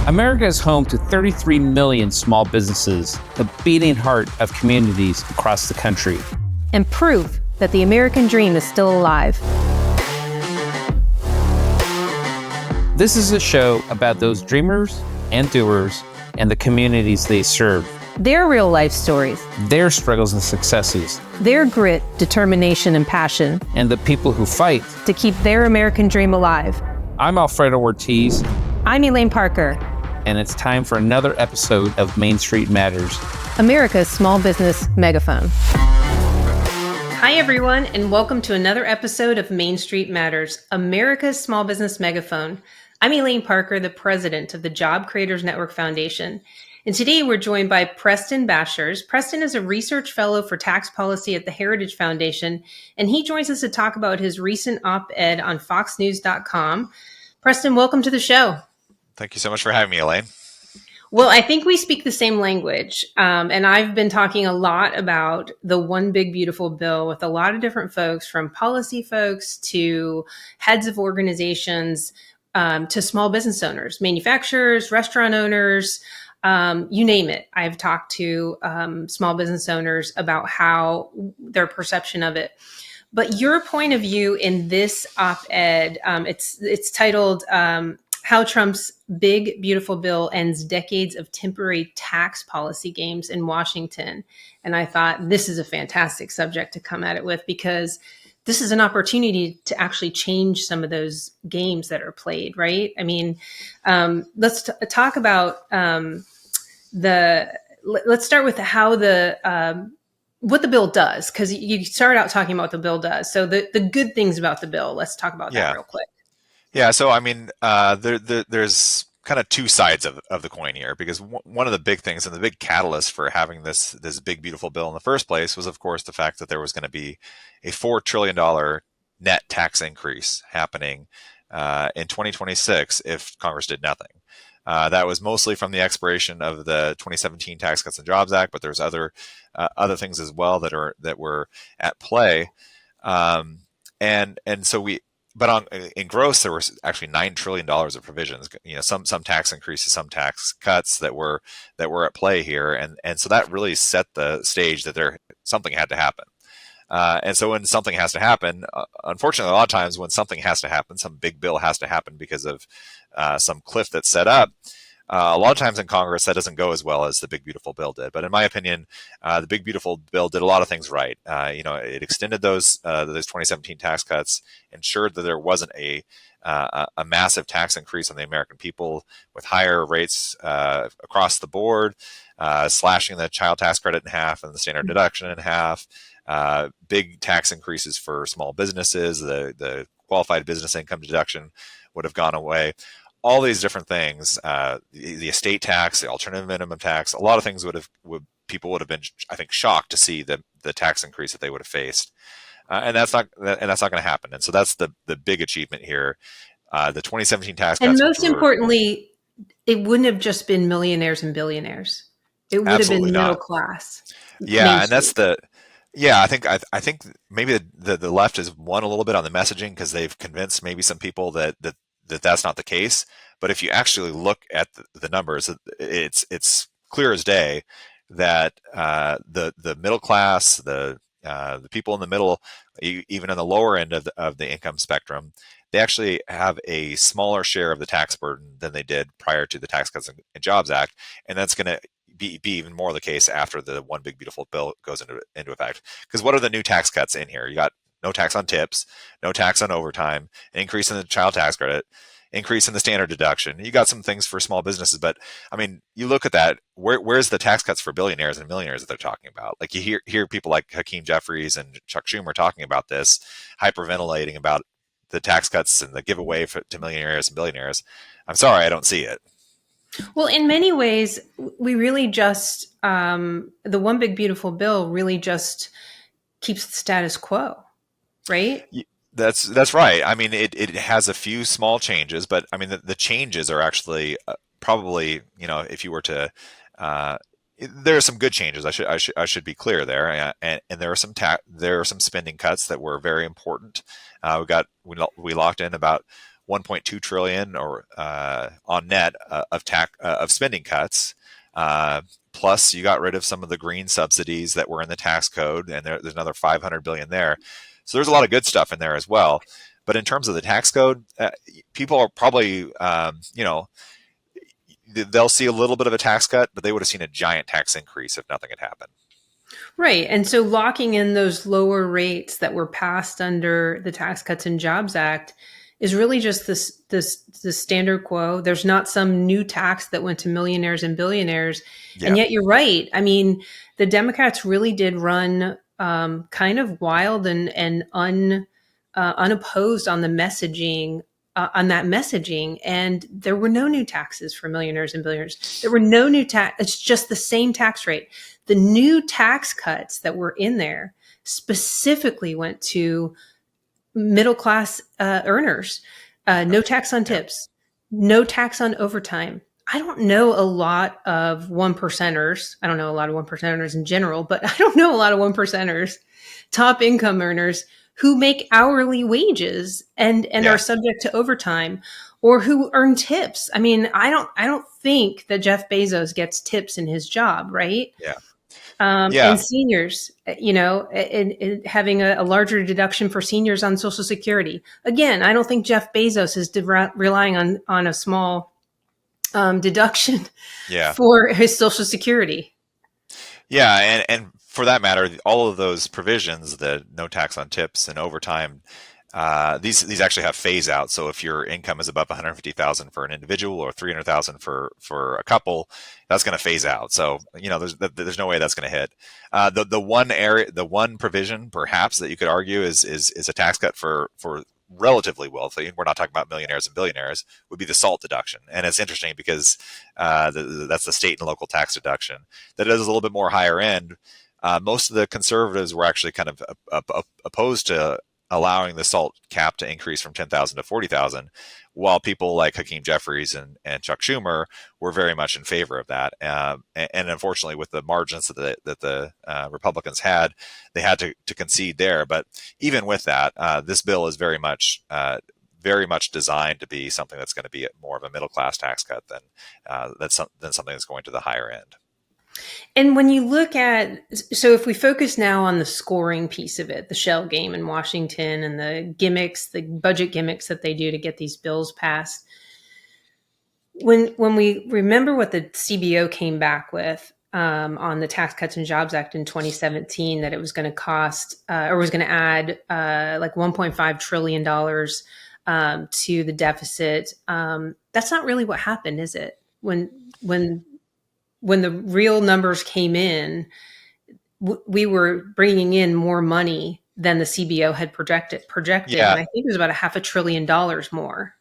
America is home to 33 million small businesses, the beating heart of communities across the country. And proof that the American dream is still alive. This is a show about those dreamers and doers and the communities they serve. Their real life stories. Their struggles and successes. Their grit, determination, and passion. And the people who fight to keep their American dream alive. I'm Alfredo Ortiz. I'm Elaine Parker. And it's time for another episode of Main Street Matters, America's small business megaphone. Hi, everyone, and welcome to another episode of Main Street Matters, America's small business megaphone. I'm Elaine Parker, the president of the Job Creators Network Foundation. And today we're joined by Preston Brashers. Preston is a research fellow for tax policy at the Heritage Foundation, and he joins us to talk about his recent op-ed on foxnews.com. Preston, welcome to the show. Thank you so much for having me, Elaine. Well, I think we speak the same language. And I've been talking a lot about the One Big Beautiful Bill with a lot of different folks, from policy folks to heads of organizations, to small business owners, manufacturers, restaurant owners, you name it. I've talked to small business owners about how their perception of it. But your point of view in this op-ed, it's titled, How Trump's Big Beautiful Bill Ends Decades of Temporary Tax Policy Games in Washington. And I thought this is a fantastic subject to come at it with, because this is an opportunity to actually change some of those games that are played, right? I mean, let's talk about let's start with how what the bill does, because you started out talking about what the bill does. So the good things about the bill, let's talk about that real quick. Yeah, so I mean, there's kind of two sides of the coin here, because one of the big things and the big catalyst for having this big beautiful bill in the first place was, of course, the fact that there was going to be a $4 trillion net tax increase happening in 2026 if Congress did nothing. That was mostly from the expiration of the 2017 Tax Cuts and Jobs Act, but there's other things as well that were at play, and so we. But in gross, there was actually $9 trillion of provisions. You know, some tax increases, some tax cuts that were at play here, and so that really set the stage that something had to happen. And so when something has to happen, unfortunately, a lot of times when something has to happen, some big bill has to happen because of some cliff that's set up. A lot of times in Congress, that doesn't go as well as the Big Beautiful Bill did. But in my opinion, the Big Beautiful Bill did a lot of things right. It extended those 2017 tax cuts, ensured that there wasn't a massive tax increase on the American people with higher rates across the board, slashing the child tax credit in half and the standard deduction in half, big tax increases for small businesses, the qualified business income deduction would have gone away. All these different things, the estate tax, the alternative minimum tax, a lot of things people would have been, I think, shocked to see the tax increase that they would have faced, and that's not going to happen. And so that's the big achievement here. The 2017 tax cuts, and most importantly, it wouldn't have just been millionaires and billionaires; it would have been middle class. Yeah, and that's I think maybe the left has won a little bit on the messaging because they've convinced maybe some people that that's not the case. But if you actually look at the numbers, it's clear as day that the middle class, the people in the middle, even on the lower end of the income spectrum, they actually have a smaller share of the tax burden than they did prior to the Tax Cuts and Jobs Act, and that's going to be even more the case after the One Big Beautiful Bill goes into effect. Because what are the new tax cuts in here? You got no tax on tips, no tax on overtime, an increase in the child tax credit, increase in the standard deduction. You got some things for small businesses, but I mean, you look at that, where's the tax cuts for billionaires and millionaires that they're talking about? Like you hear people like Hakeem Jeffries and Chuck Schumer talking about this, hyperventilating about the tax cuts and the giveaway to millionaires and billionaires. I'm sorry, I don't see it. Well, in many ways, we really just, the One Big Beautiful Bill really just keeps the status quo. Right? That's right. I mean, it has a few small changes, but I mean, the changes are actually probably, if you were to, there are some good changes. I should be clear there, and there are some spending cuts that were very important. We locked in about 1.2 trillion or on net of spending cuts. Plus, you got rid of some of the green subsidies that were in the tax code, and there's another 500 billion there. So there's a lot of good stuff in there as well. But in terms of the tax code, people are probably, they'll see a little bit of a tax cut, but they would have seen a giant tax increase if nothing had happened. Right. And so locking in those lower rates that were passed under the Tax Cuts and Jobs Act is really just this standard quo. There's not some new tax that went to millionaires and billionaires. Yeah. And yet you're right. I mean, the Democrats really did run kind of wild and unopposed on the messaging, on that messaging. And there were no new taxes for millionaires and billionaires. There were no new tax. It's just the same tax rate. The new tax cuts that were in there specifically went to middle class earners. No tax on tips, no tax on overtime. I don't know a lot of one percenters. I don't know a lot of one percenters in general, but I don't know a lot of one percenters, top income earners who make hourly wages and are subject to overtime, or who earn tips. I mean, I don't think that Jeff Bezos gets tips in his job, right? Yeah. And seniors, and having a larger deduction for seniors on Social Security. Again, I don't think Jeff Bezos is relying on a small deduction for his Social Security. Yeah, and for that matter, all of those provisions, the no tax on tips and overtime, these actually have phase out. So if your income is above 150,000 for an individual or 300,000 for a couple, that's going to phase out. So there's no way that's going to hit. The one provision perhaps that you could argue is a tax cut for relatively wealthy. We're not talking about millionaires and billionaires. Would be the SALT deduction, and it's interesting because that's the state and local tax deduction that is a little bit more higher end. Most of the conservatives were actually kind of opposed to allowing the SALT cap to increase from 10,000 to 40,000, while people like Hakeem Jeffries and Chuck Schumer were very much in favor of that. And unfortunately, with the margins that the Republicans had, they had to concede there. But even with that, this bill is very much designed to be something that's going to be more of a middle class tax cut than something that's going to the higher end. And when you look so if we focus now on the scoring piece of it, the shell game in Washington and the gimmicks, the budget gimmicks that they do to get these bills passed, when we remember what the CBO came back with on the Tax Cuts and Jobs Act in 2017, that it was going to cost or was going to add like $1.5 trillion to the deficit. That's not really what happened, is it? When the real numbers came in, we were bringing in more money than the CBO had projected. Yeah. And I think it was about $500 billion more.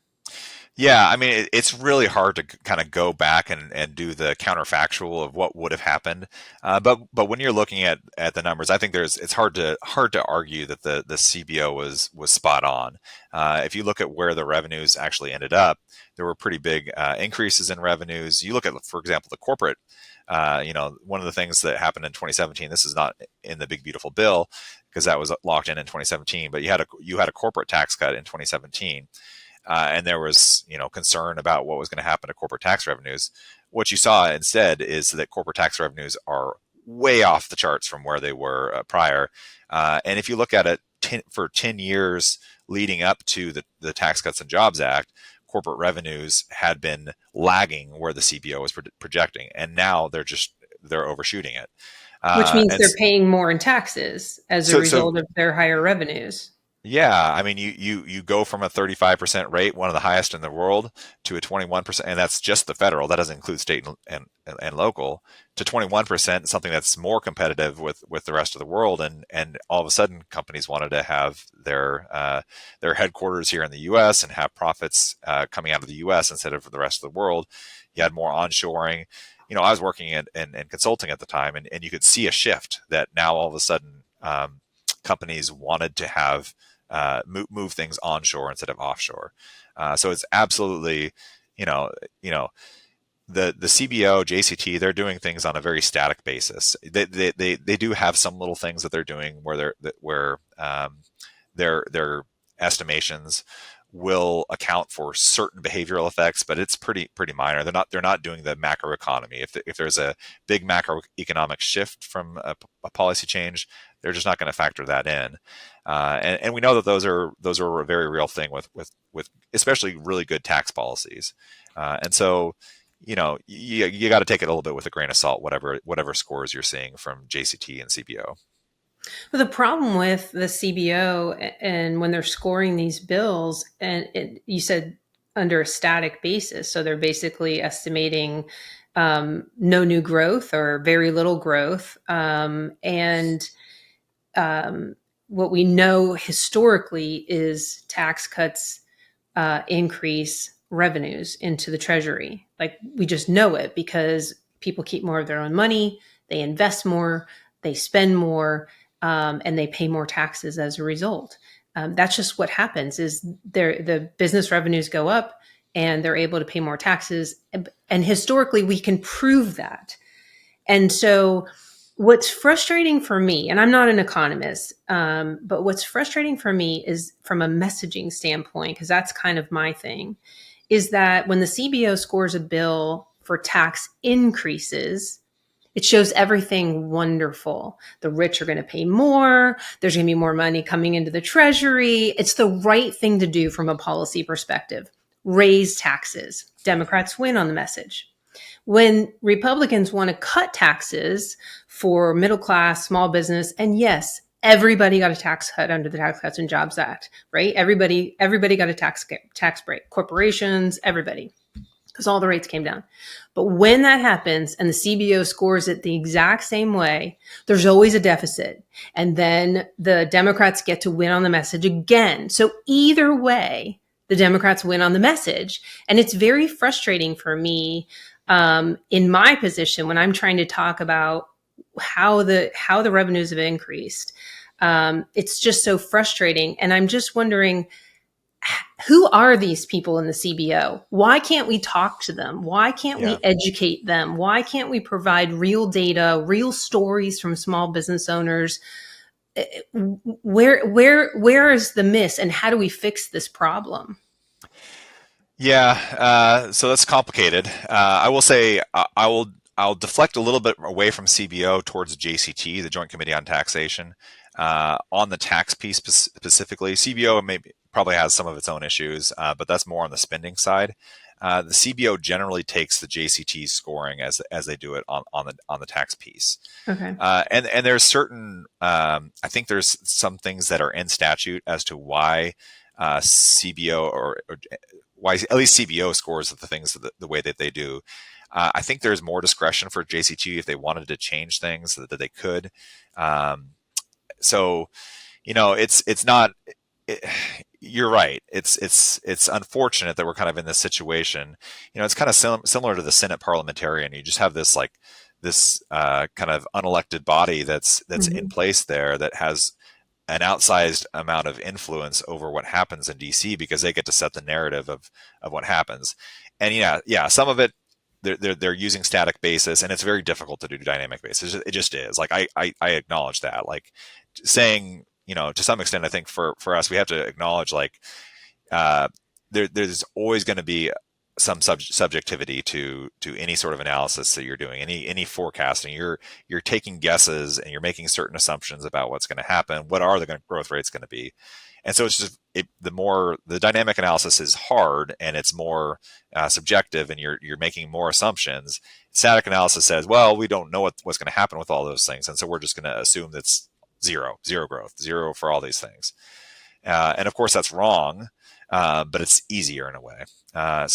Yeah, I mean, it's really hard to kind of go back and do the counterfactual of what would have happened. But when you're looking at the numbers, I think it's hard to argue that the CBO was spot on. If you look at where the revenues actually ended up, there were pretty big increases in revenues. You look at, for example, the corporate. One of the things that happened in 2017. This is not in the big beautiful bill because that was locked in 2017. But you had a corporate tax cut in 2017. And there was, concern about what was going to happen to corporate tax revenues. What you saw instead is that corporate tax revenues are way off the charts from where they were prior. And if you look at it for 10 years leading up to the Tax Cuts and Jobs Act, corporate revenues had been lagging where the CBO was projecting. And now they're overshooting it. Which means they're paying more in taxes as a result of their higher revenues. Yeah, I mean, you go from a 35% rate, one of the highest in the world, to a 21%, and that's just the federal. That doesn't include state and local, to 21%, something that's more competitive with the rest of the world. And all of a sudden, companies wanted to have their headquarters here in the U.S. and have profits coming out of the U.S. instead of the rest of the world. You had more onshoring. I was working in consulting at the time, and you could see a shift that now all of a sudden companies wanted to have move things onshore instead of offshore. So it's absolutely, the CBO, JCT, they're doing things on a very static basis. They do have some little things that they're doing where their estimations will account for certain behavioral effects, but it's pretty minor. They're not doing the macroeconomy. If there's a big macroeconomic shift from a policy change, they're just not going to factor that in. And we know that those are a very real thing with especially really good tax policies. And so, you got to take it a little bit with a grain of salt, whatever scores you're seeing from JCT and CBO. Well, the problem with the CBO and when they're scoring these bills, and you said under a static basis, so they're basically estimating no new growth or very little growth, and what we know historically is tax cuts increase revenues into the treasury. Like, we just know it because people keep more of their own money, they invest more, they spend more, and they pay more taxes as a result. That's just what happens. Is the business revenues go up and they're able to pay more taxes, and historically we can prove that. And so what's frustrating for me, and I'm not an economist, but what's frustrating for me is from a messaging standpoint, because that's kind of my thing, is that when the CBO scores a bill for tax increases, it shows everything wonderful. The rich are going to pay more. There's going to be more money coming into the treasury. It's the right thing to do from a policy perspective. Raise taxes. Democrats win on the message. When Republicans want to cut taxes for middle class, small business, and yes, everybody got a tax cut under the Tax Cuts and Jobs Act, right? Everybody got a tax break. Corporations, everybody, because all the rates came down. But when that happens and the CBO scores it the exact same way, there's always a deficit. And then the Democrats get to win on the message again. So either way, the Democrats win on the message. And it's very frustrating for me in my position when I'm trying to talk about how the revenues have increased. It's just so frustrating. And I'm just wondering, who are these people in the CBO? Why can't we talk to them? Why can't we educate them? Why can't we provide real data, real stories from small business owners? Where is the miss, and how do we fix this problem? Yeah, so that's complicated. I will say I'll deflect a little bit away from CBO towards JCT, the Joint Committee on Taxation, on the tax piece specifically. CBO probably has some of its own issues, but that's more on the spending side. The CBO generally takes the JCT scoring as they do it on the tax piece. Okay. And there's certain I think there's some things that are in statute as to why CBO or why at least CBO scores the things the way that they do. I think there's more discretion for JCT if they wanted to change things that they could. So, it's not. You're right. It's unfortunate that we're kind of in this situation. It's kind of similar to the Senate parliamentarian. You just have this kind of unelected body that's in place there that has an outsized amount of influence over what happens in DC because they get to set the narrative of what happens. And some of it they're using static basis, and it's very difficult to do dynamic basis. It just is. Like I acknowledge that. Like saying, to some extent, I think for us, we have to acknowledge there's always going to be some subjectivity to any sort of analysis that you're doing, any forecasting. You're taking guesses and you're making certain assumptions about what's going to happen. What are the growth rates going to be? And so it's just the dynamic analysis is hard and it's more subjective, and you're making more assumptions. Static analysis says, well, we don't know what's going to happen with all those things, and so we're just going to assume that's zero growth, zero for all these things. And of course that's wrong, but it's easier in a way. As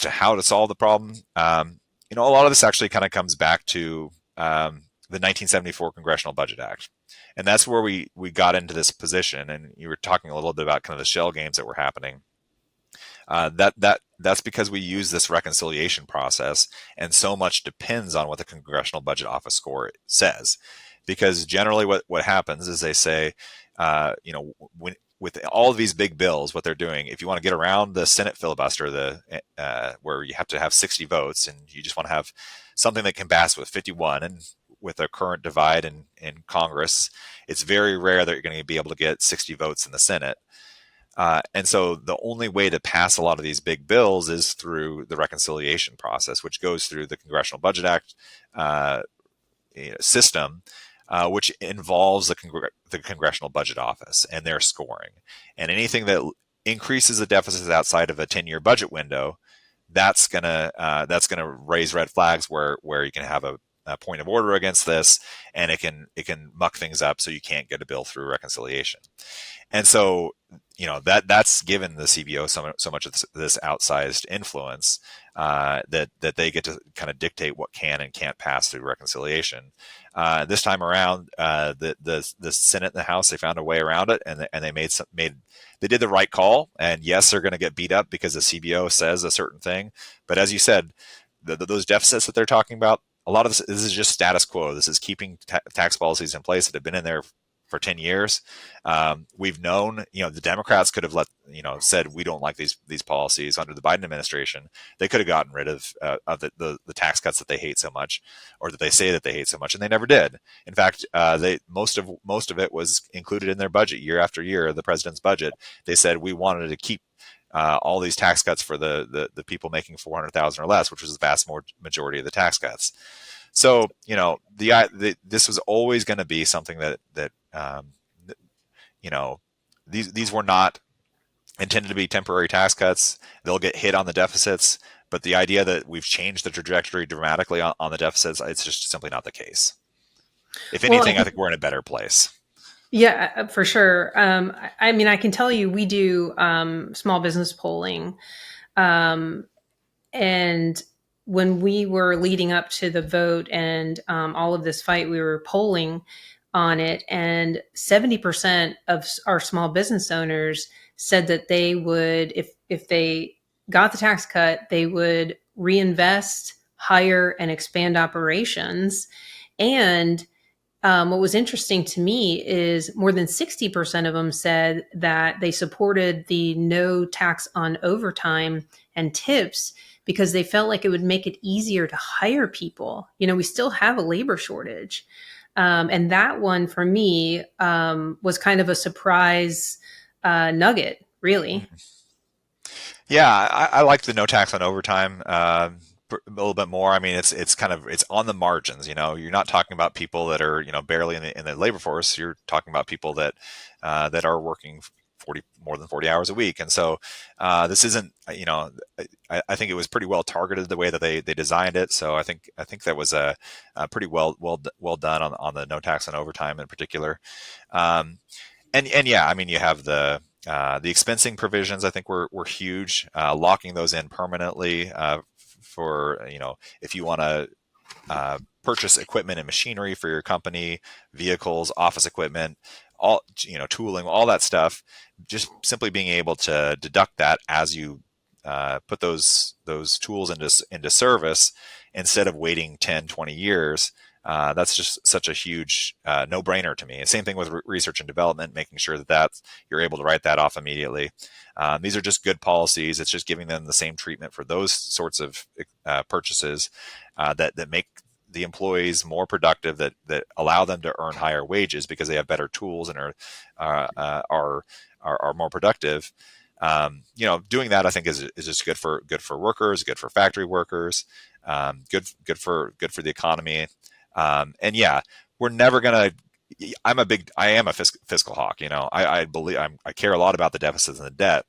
to how to solve the problem, a lot of this actually kind of comes back to the 1974 Congressional Budget Act. And that's where we got into this position. And you were talking a little bit about kind of the shell games that were happening. That's because we use this reconciliation process, and so much depends on what the Congressional Budget Office score says. Because generally what happens is they say, with all of these big bills, what they're doing, if you want to get around the Senate filibuster, where you have to have 60 votes, and you just want to have something that can pass with 51, and with a current divide in Congress, it's very rare that you're going to be able to get 60 votes in the Senate. And so the only way to pass a lot of these big bills is through the reconciliation process, which goes through the Congressional Budget Act system, which involves the Congressional Budget Office and their scoring. And anything that increases the deficits outside of a 10-year budget window, that's gonna raise red flags where you can have a point of order against this, and it can muck things up so you can't get a bill through reconciliation. And so, that's given the CBO so much of this outsized influence that they get to kind of dictate what can and can't pass through reconciliation. This time around, the Senate and the House, they found a way around it, and they did the right call. And yes, they're going to get beat up because the CBO says a certain thing. But as you said, those deficits that they're talking about, a lot of this is just status quo. This is keeping tax policies in place that have been in there for 10 years. We've known, the Democrats could have said, we don't like these policies under the Biden administration. They could have gotten rid of the tax cuts that they hate so much, or that they say that they hate so much, and they never did. In fact, most of it was included in their budget year after year, the president's budget. They said we wanted to keep all these tax cuts for the people making 400,000 or less, which was the vast majority of the tax cuts. So, this was always going to be something that these were not intended to be temporary tax cuts. They'll get hit on the deficits, but the idea that we've changed the trajectory dramatically on the deficits, it's just simply not the case. If anything, I think we're in a better place. Yeah, for sure. I mean, I can tell you, we do small business polling, and when we were leading up to the vote and all of this fight, we were polling on it, and 70% of our small business owners said that they would, if they got the tax cut, they would reinvest, hire, and expand operations. And what was interesting to me is more than 60% of them said that they supported the no tax on overtime and tips because they felt like it would make it easier to hire people. We still have a labor shortage. And that one for me was kind of a surprise nugget, really. Yeah, I like the no tax on overtime a little bit more. I mean, it's on the margins. You're not talking about people that are barely in the labor force. You're talking about people that are working more than 40 hours a week. And so this isn't, I think it was pretty well targeted the way that they designed it. So I think that was a pretty well done on the no tax on overtime in particular. And yeah, I mean, you have the expensing provisions, I think were huge, locking those in permanently for, if you want to purchase equipment and machinery for your company, vehicles, office equipment, all, tooling, all that stuff, just simply being able to deduct that as you put those tools into service instead of waiting 10, 20 years. That's just such a huge no-brainer to me. Same thing with research and development, making sure that you're able to write that off immediately. These are just good policies. It's just giving them the same treatment for those sorts of purchases that make the employees more productive, that allow them to earn higher wages because they have better tools and are more productive. Doing that, I think, is just good for workers, good for factory workers, good for the economy. And yeah, we're never gonna. I am a fiscal hawk. I believe I care a lot about the deficits and the debt,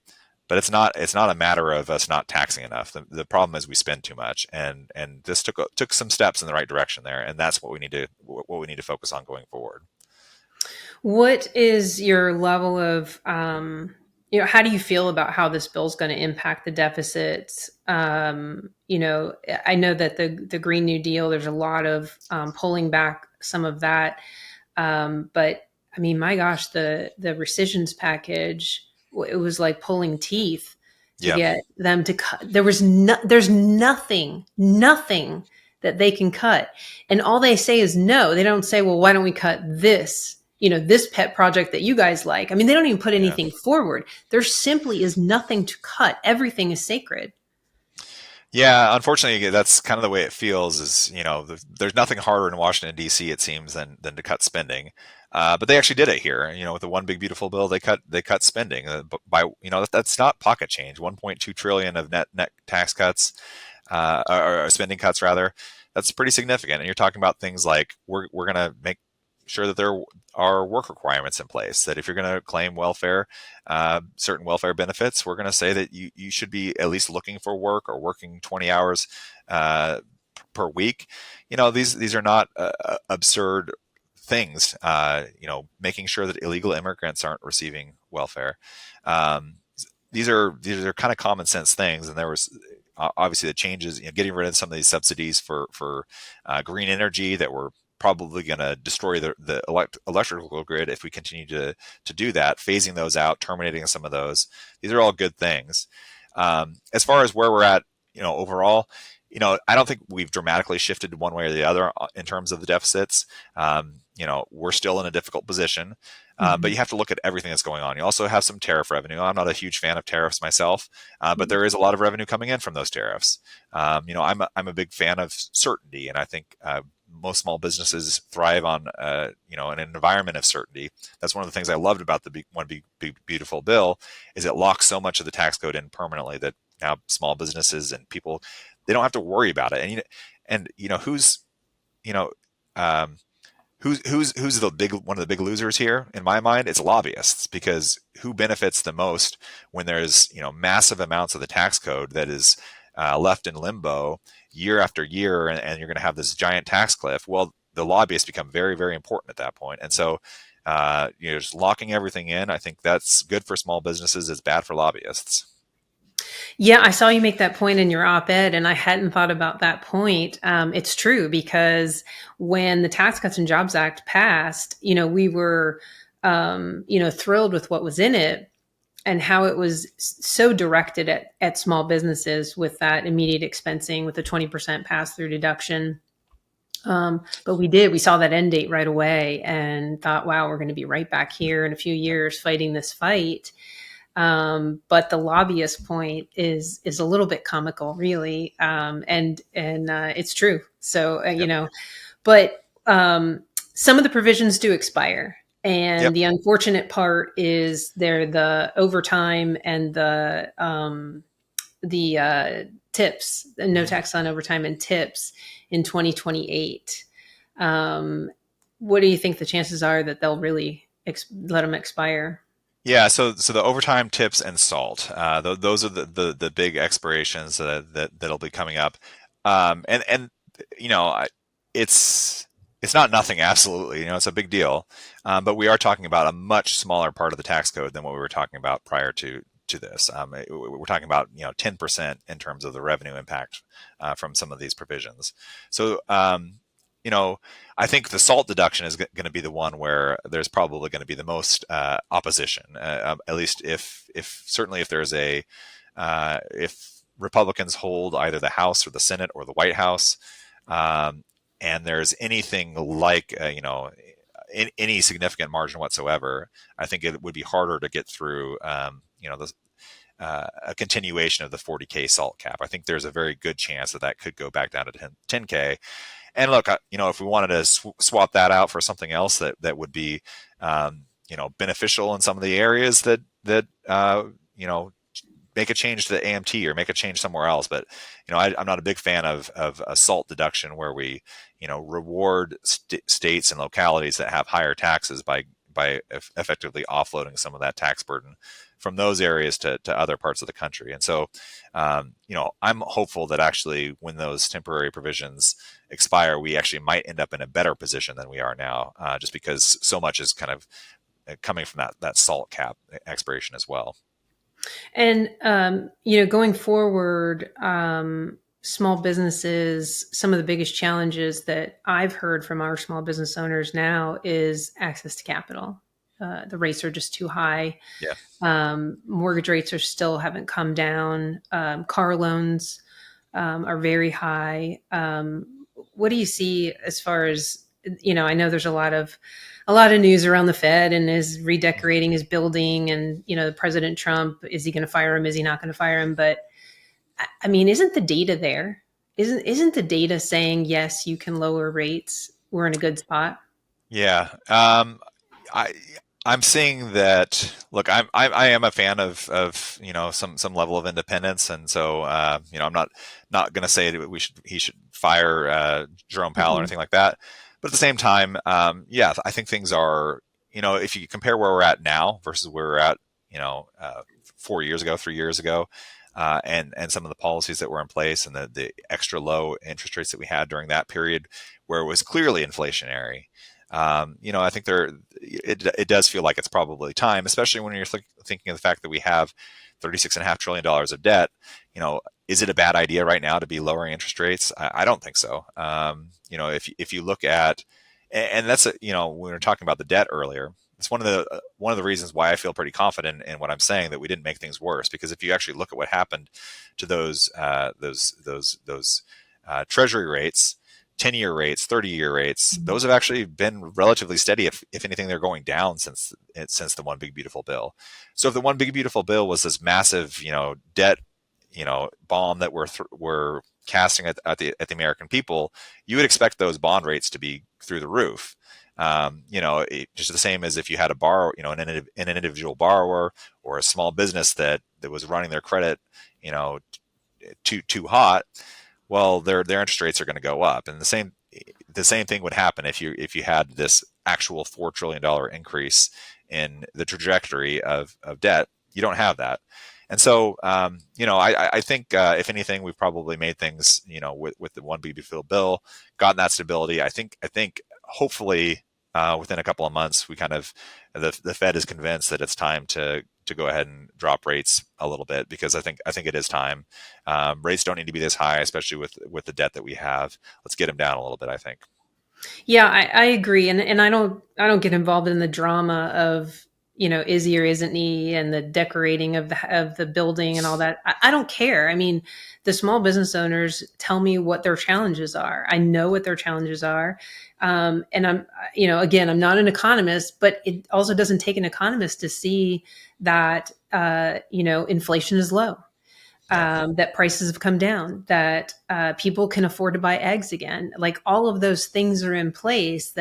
but it's not a matter of us not taxing enough. The problem is we spend too much, and this took some steps in the right direction there, and that's what we need to focus on going forward. What is your level of how do you feel about how this bill is going to impact the deficits? I know that the Green New Deal, there's a lot of pulling back some of that. But I mean, my gosh, the rescissions package, it was like pulling teeth to get them to cut. There's nothing that they can cut. And all they say is no. They don't say, well, why don't we cut this? This pet project that you guys like. I mean, they don't even put anything forward. There simply is nothing to cut. Everything is sacred. Yeah, unfortunately, that's kind of the way it feels. Is there's nothing harder in Washington D.C. it seems than to cut spending, but they actually did it here. With the one big beautiful bill, they cut spending by that's not pocket change. 1.2 trillion of net tax cuts, or spending cuts rather. That's pretty significant. And you're talking about things like we're going to make sure that there are work requirements in place. That if you're going to claim welfare, certain welfare benefits, we're going to say that you should be at least looking for work or working 20 hours per week. These are not absurd things. Making sure that illegal immigrants aren't receiving welfare. These are kind of common sense things, and there was obviously the changes, getting rid of some of these subsidies for green energy that were probably going to destroy the electrical grid if we continue to do that, phasing those out, terminating some of those. These are all good things. As far as where we're at, overall, I don't think we've dramatically shifted one way or the other in terms of the deficits. We're still in a difficult position, but you have to look at everything that's going on. You also have some tariff revenue. I'm not a huge fan of tariffs myself, but there is a lot of revenue coming in from those tariffs. I'm a big fan of certainty, and I think most small businesses thrive on in an environment of certainty. That's one of the things I loved about the one big beautiful bill is it locks so much of the tax code in permanently that now small businesses and people, they don't have to worry about it. And who's the one of the big losers here in my mind? It's lobbyists, because who benefits the most when there's massive amounts of the tax code that is left in limbo year after year, and you're going to have this giant tax cliff. Well, the lobbyists become very, very important at that point. And so just locking everything in, I think that's good for small businesses. It's bad for lobbyists. Yeah, I saw you make that point in your op-ed, and I hadn't thought about that point. It's true, because when the Tax Cuts and Jobs Act passed, we were, thrilled with what was in it and how it was so directed at small businesses with that immediate expensing, with the 20% pass-through deduction. But we saw that end date right away and thought, wow, we're going to be right back here in a few years fighting this fight. But the lobbyist point is a little bit comical, really. And it's true. So, but some of the provisions do expire. And the unfortunate part is the overtime and the tips, no tax on overtime and tips in 2028. What do you think the chances are that they'll really let them expire? Yeah, so the overtime, tips, and salt, those are the big expirations that'll be coming up, and it's not nothing, absolutely, it's a big deal, but we are talking about a much smaller part of the tax code than what we were talking about prior to this. We're talking about 10% in terms of the revenue impact from some of these provisions. So I think the SALT deduction is going to be the one where there's probably going to be the most opposition. At least if certainly if there's if Republicans hold either the House or the Senate or the White House, and there's anything like any significant margin whatsoever, I think it would be harder to get through a continuation of the 40K SALT cap. I think there's a very good chance that could go back down to 10K. And look, if we wanted to swap that out for something else that would be, beneficial in some of the areas that make a change to the AMT or make a change somewhere else. But, I'm not a big fan of a SALT deduction where we, reward states and localities that have higher taxes by effectively offloading some of that tax burden from those areas to other parts of the country. And so, I'm hopeful that actually when those temporary provisions expire, we actually might end up in a better position than we are now, just because so much is kind of coming from that SALT cap expiration as well. And, going forward, small businesses, some of the biggest challenges that I've heard from our small business owners now is access to capital. The rates are just too high. Yeah. Mortgage rates still haven't come down. Car loans are very high. What do you see as far as, I know there's a lot of news around the Fed and is redecorating his building, and, President Trump, is he going to fire him? Is he not going to fire him? But I mean, isn't the data there? Isn't the data saying, yes, you can lower rates? We're in a good spot. Yeah. I I'm seeing that. Look, I am a fan of some level of independence, and so I'm not going to say that he should fire Jerome Powell or Mhm. anything like that. But at the same time, yeah, I think things are, if you compare where we're at now versus where we're at, 4 years ago, 3 years ago, and some of the policies that were in place and the extra low interest rates that we had during that period, where it was clearly inflationary. I think it does feel like it's probably time, especially when you're thinking of the fact that we have $36.5 trillion of debt. Is it a bad idea right now to be lowering interest rates? I don't think so. If you look at, and that's when we were talking about the debt earlier, it's one of the reasons why I feel pretty confident in what I'm saying, that we didn't make things worse. Because if you actually look at what happened to those treasury rates, 10-year rates, 30-year rates, those have actually been relatively steady. If anything, they're going down since the one big beautiful bill. So if the one big beautiful bill was this massive, debt, bomb that we're casting at the American people, you would expect those bond rates to be through the roof. Just the same as if you had a borrower, an individual borrower or a small business that was running their credit, too hot. Well, their interest rates are going to go up, and the same thing would happen if you had this actual $4 trillion increase in the trajectory of debt. You don't have that. And so, I think if anything, we've probably made things, with the one big beautiful bill, gotten that stability. I think hopefully within a couple of months, we the Fed is convinced that it's time to go ahead and drop rates a little bit, because I think it is time. Rates don't need to be this high, especially with the debt that we have. Let's get them down a little bit, I think. Yeah, I agree, and I don't get involved in the drama of, is he or isn't he, and the decorating of the building and all that. I don't care. I mean, the small business owners tell me what their challenges are. I know what their challenges are, and again, I'm not an economist, but it also doesn't take an economist to see that inflation is low, Yeah. that prices have come down, that people can afford to buy eggs again. Like, all of those things are in place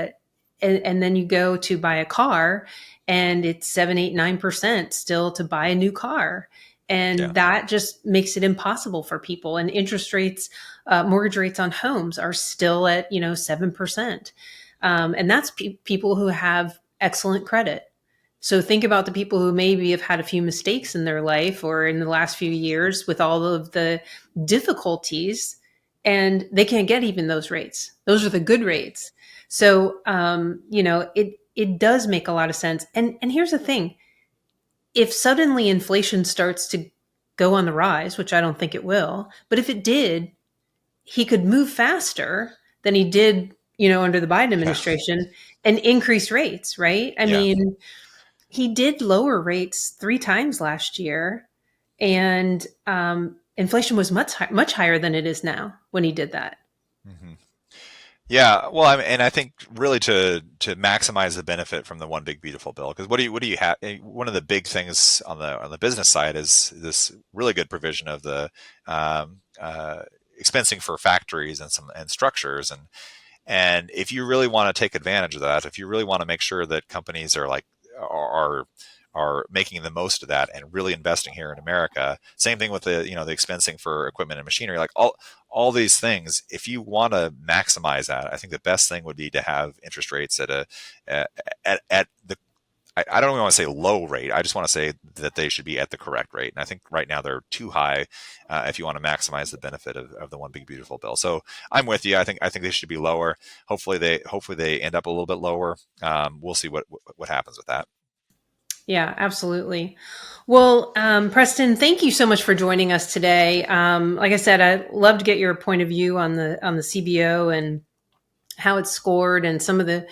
and then you go to buy a car and it's 7, 8, 9% still to buy a new car. Yeah. And that just makes it impossible for people. And interest rates, mortgage rates on homes are still at, 7%. And that's people who have excellent credit. So think about the people who maybe have had a few mistakes in their life or in the last few years with all of the difficulties, and they can't get even those rates. Those are the good rates. So, it does make a lot of sense. And here's the thing: if suddenly inflation starts to go on the rise, which I don't think it will, but if it did, he could move faster than he did, under the Biden Yeah. administration, and increase rates. Right? I Yeah. mean, he did lower rates 3 times last year, and inflation was much higher than it is now when he did that. hmm Yeah, well, and I think really to maximize the benefit from the one big beautiful bill, because what do you have? One of the big things on the business side is this really good provision of the expensing for factories and structures, and if you really want to take advantage of that, if you really want to make sure that companies are are making the most of that and really investing here in America. Same thing with the expensing for equipment and machinery, like all these things. If you want to maximize that, I think the best thing would be to have interest rates at the I don't even want to say low rate. I just want to say that they should be at the correct rate. And I think right now they're too high if you want to maximize the benefit of the one big beautiful bill. So I'm with you. I think they should be lower. Hopefully they end up a little bit lower. We'll see what happens with that. Yeah, absolutely. Well, Preston, thank you so much for joining us today. Like I said, I'd love to get your point of view on the CBO and how it's scored, and some of the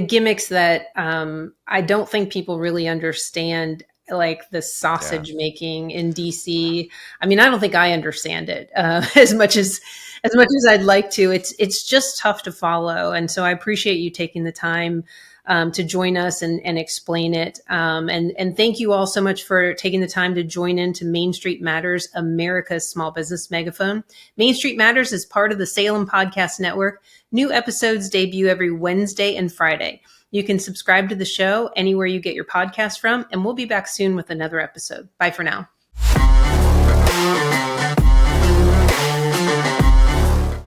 gimmicks that I don't think people really understand, like the Yeah. sausage making in DC. I mean, I don't think I understand it as much as I'd like to. It's just tough to follow, and so I appreciate you taking the time to join us and explain it. And thank you all so much for taking the time to join into Main Street Matters, America's small business megaphone. Main Street Matters is part of the Salem Podcast Network. New episodes debut every Wednesday and Friday. You can subscribe to the show anywhere you get your podcast from, and we'll be back soon with another episode. Bye for now.